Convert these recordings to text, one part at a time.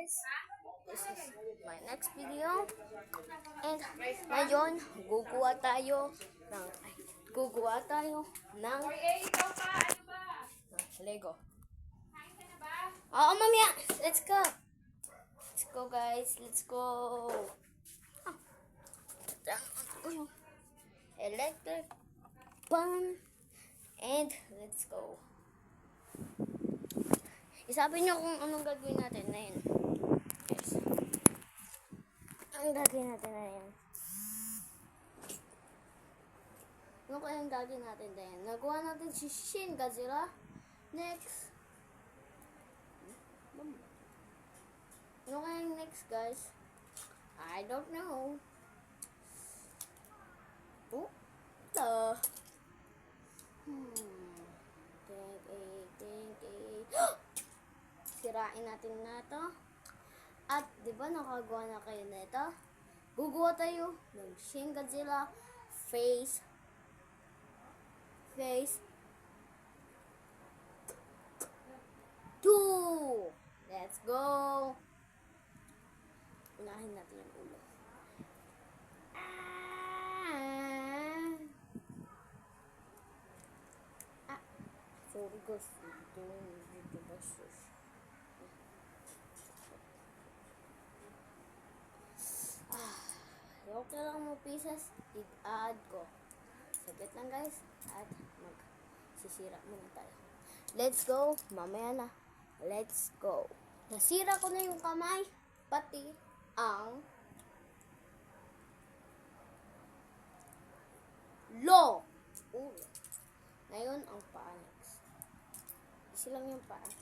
guys, this is my next video. And ngayon, guguha tayo ng Lego. Oo, mamaya. Let's go. Let's go, guys. Let's go. Electric pan. And let's go. Isabi nyo kung anong gagawin natin na yun. Yes. Ang gagawin natin na yun. Ano kaya ang gagawin natin na yun? Nagawa natin si Shin Godzilla. Next. Ano kaya yung next, guys? I don't know. Oh, the. Sirain natin na to. At, di ba nakagawa na kayo na ito? Gugawa tayo ng Shin Godzilla Phase 2. Let's go! Unahin natin yung ulo. Sorry guys, ito yung video busters. Okay lang mo pieces, i-add ko. Saglit lang guys, at magsisira muna tayo. Let's go, mamaya na. Let's go. Nasira ko na yung kamay, pati ang ulo. Ngayon, ang paa next. Isi lang yung paa.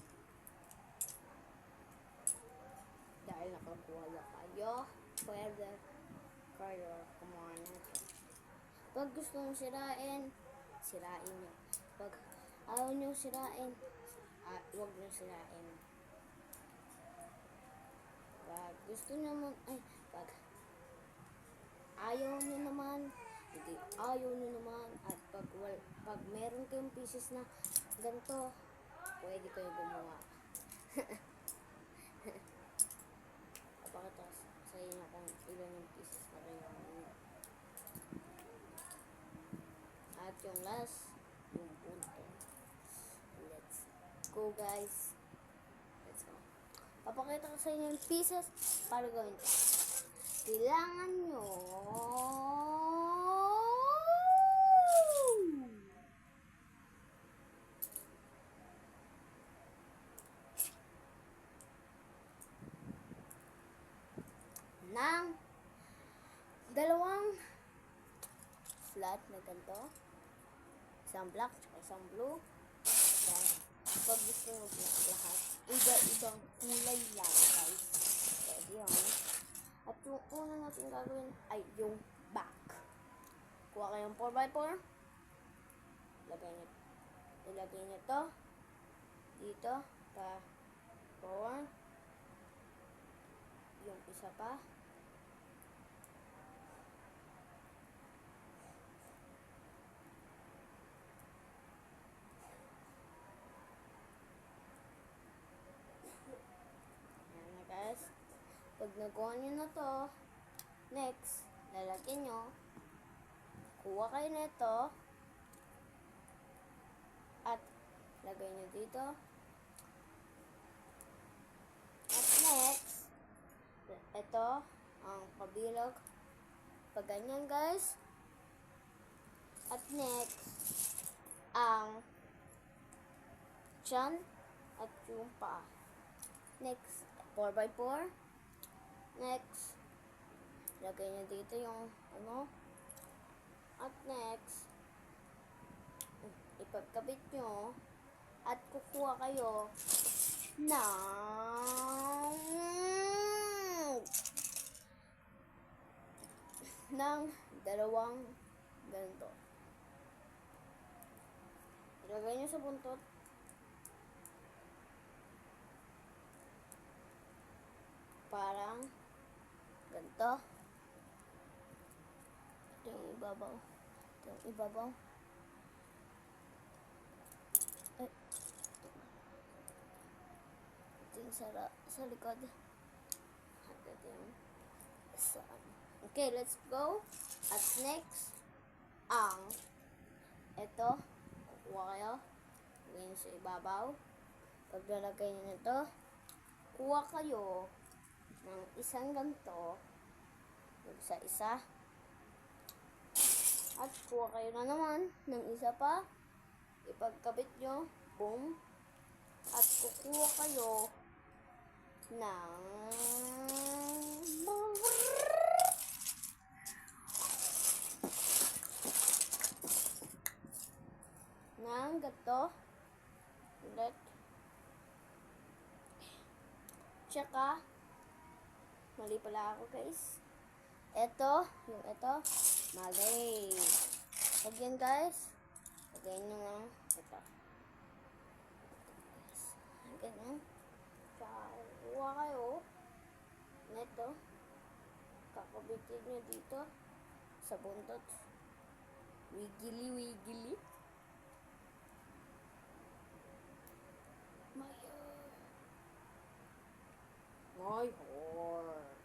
Dahil nakakuha na kayo, pwede kayo kumuha natin. Pag gusto nyo sirain, sirain nyo. Pag ayaw nyo sirain, huwag nyo sirain. Pag gusto nyo pag ayaw nyo naman, hindi ayaw nyo naman, at pag meron kayong pieces na ganito, pwede kayo gumawa. Papakita sa inyo kung ilan yung pieces na kayo. At yung last, yung punto. Let's go guys. Let's go. Papakita ko sa inyo yung pieces para gawin ito. Kailangan nyo ng dalawang flat na ganito, isang black at isang blue. Then, pag gusto nyo lahat, iba-ibang kulay lang guys, pwede yun. At yung una natin gagawin ay yung back. Kuha kayong 4x4, ilagay nyo to dito pa forward, yung isa pa guys. Pag nagawa nyo na to, next, lalagyan nyo, kuha kayo nito, at lagay nyo dito. At next, ito, ang kabilog, pag ganyan guys. At next, ang tiyan at yung paa. Next, 4x4. Next, lagay nyo dito yung At next, ipagkabit nyo at kukuha kayo ng dalawang ganito. Ilagay nyo sa buntot. Parang ganito. Ito yung ibabaw. Ay. Ito yung sa likod. Ito yung isa. Okay, let's go. At next, ang ito, kukuha kayo. Lagyan sa ibabaw. Pag nalagay nyo nito, kuha kayo ng isang ganito. Sa isa. At kuha kayo na naman ng isa pa. Ipagkabit nyo. Boom. At kukuha kayo ng gato. Ulit. Tsaka, mali pala ako guys. Ito, yung ito, mali. Again guys, lagyan nyo ng ito. Ganyan. Tsaka, kuha kayo nito. Kakabitin nyo dito sa buntot. Wiggly, wiggly. My heart.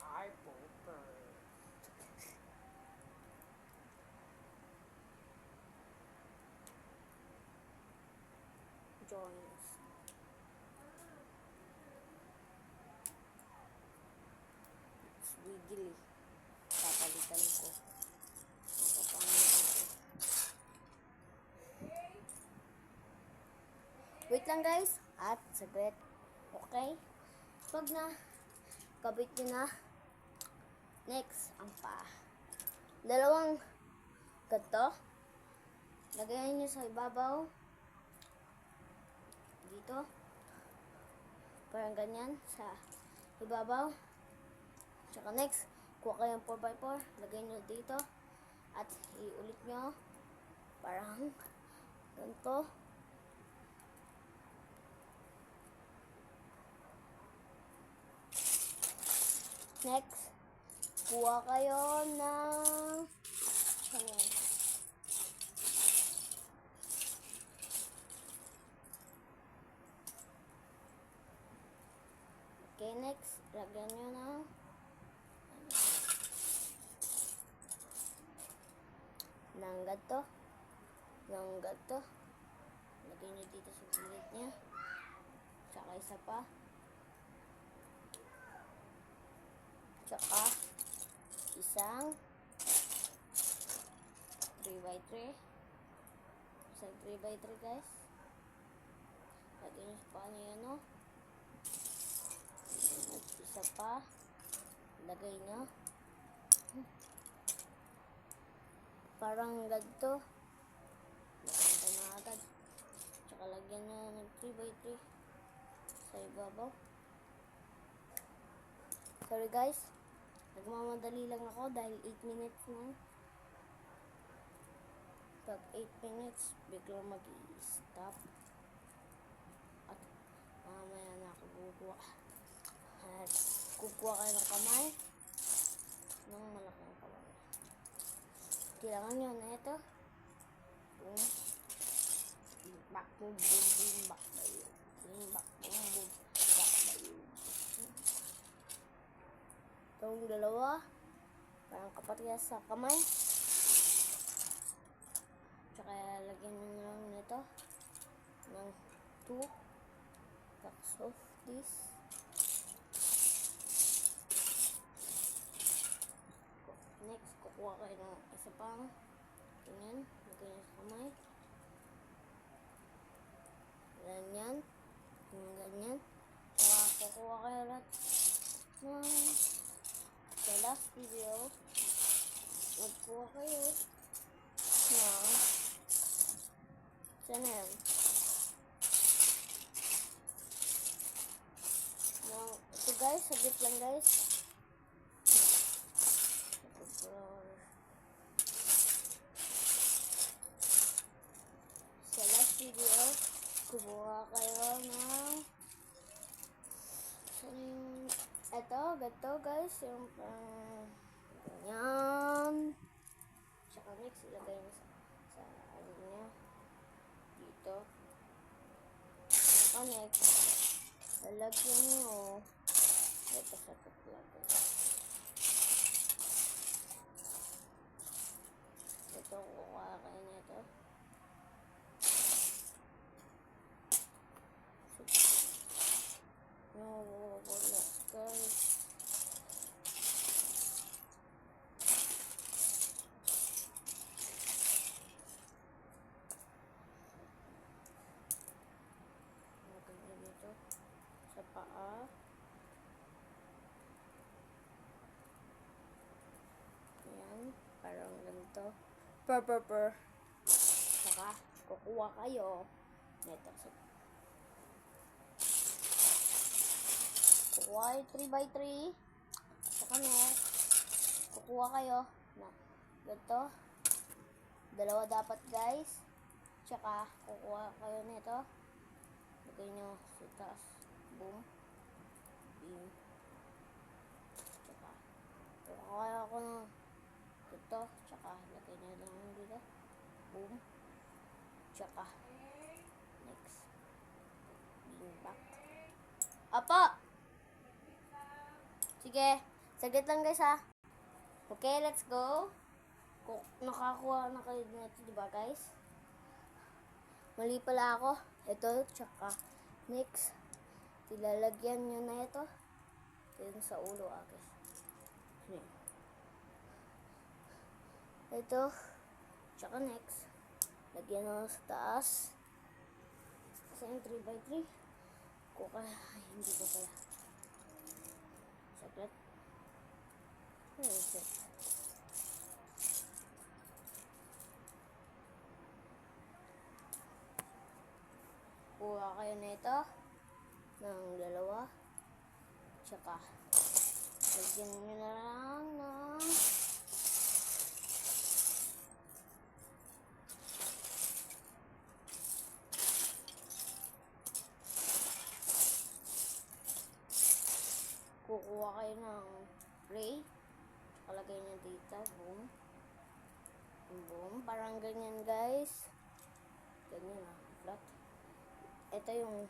I poker. Join us. It's wiggly. Papalitan ko. Wait lang guys. At saglit. Okay? Pag na kabit nyo na, next, ang paa. Dalawang ganito. Lagayan nyo sa ibabaw. Dito. Parang ganyan sa ibabaw. Tsaka next, kuha kayong 4x4. Lagay nyo dito. At iulit nyo. Parang ganito. Next, kuha kayo ng ayan. Okay, next, lagyan nyo ng gato. Lagyan nyo dito sa gilid niya. Tsaka isa pa. Tsaka isang 3x3. Isang 3x3 guys. Lagyan nyo sa paano yan, no? At isa pa. Lagay nyo. Parang ganito. Lagyan na agad. Tsaka lagyan nyo ng 3x3 sa ibabaw. Sorry guys. Nagmamadali lang ako dahil 8 minutes na. Pag 8 minutes, biglang mag-i-stop. At mamaya na ako kukuha. At kukuha kayo ng kamay. Ng malaking kamay. Kailangan nyo na ito. Boom. Back, boom, boom, boom, back, boom. Boom, back, boom, boom, back, boom. Itong dalawa, parang kapatid sa kamay. Tsaka lagyan nyo lang nito ng 2 packs of this. Next, kukuha kayo ng isa pang ganyan, lagyan nyo sa kamay. Ganyan, ganyan. Tsaka kukuha kayo lahat ng sa last video, magkuha kayo ng sana yan. Ito guys, saglit lang guys. Sa last video, kukuha kayo ng ganito guys, yung ganyan. Tsaka next, ilagay nyo sa ano niya, dito. Tsaka next, lalagyan nyo. Ito sa tuplago. Ito, kukuha kayo nito. Wala, guys. Lagyan nyo dito sa paa. Ayan, parang ganito. Per. Saka, kukuha kayo nito sa kukuha kayo 3x3. Saka next, kukuha kayo na ganito. Dalawa dapat, guys. Tsaka, kukuha kayo nito. Lagay nyo sa taas. Boom. Beam. Tsaka, kukuha ako ng ito. Tsaka, lagay nyo lang dito. Boom. Tsaka, next. Beam back. Apo! Sige. Saglit lang, guys, ha. Okay, let's go. Nakakuha na kayo nito, diba, guys? Mali pala ako. Ito, tsaka next. Ilalagyan nyo na ito. Ito sa ulo, guys. Ito, tsaka next. Lagyan nyo sa taas. Kasi yung 3x3. Ay, hindi pa pala. Saglit. Where is it? Kuha kayo nito ng dalawa. Tsaka, lagyan nyo na lang ng kukuha kayo ng gray. Tsaka lagay nyo dito. Boom. Boom. Parang ganyan, guys. Ganyan, flat. Ito yung,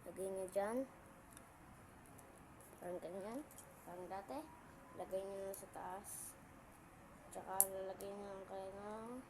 lagay nyo dyan. Parang ganyan. Parang dati. Lagay nyo sa taas. Tsaka lalagay nyo kayo ng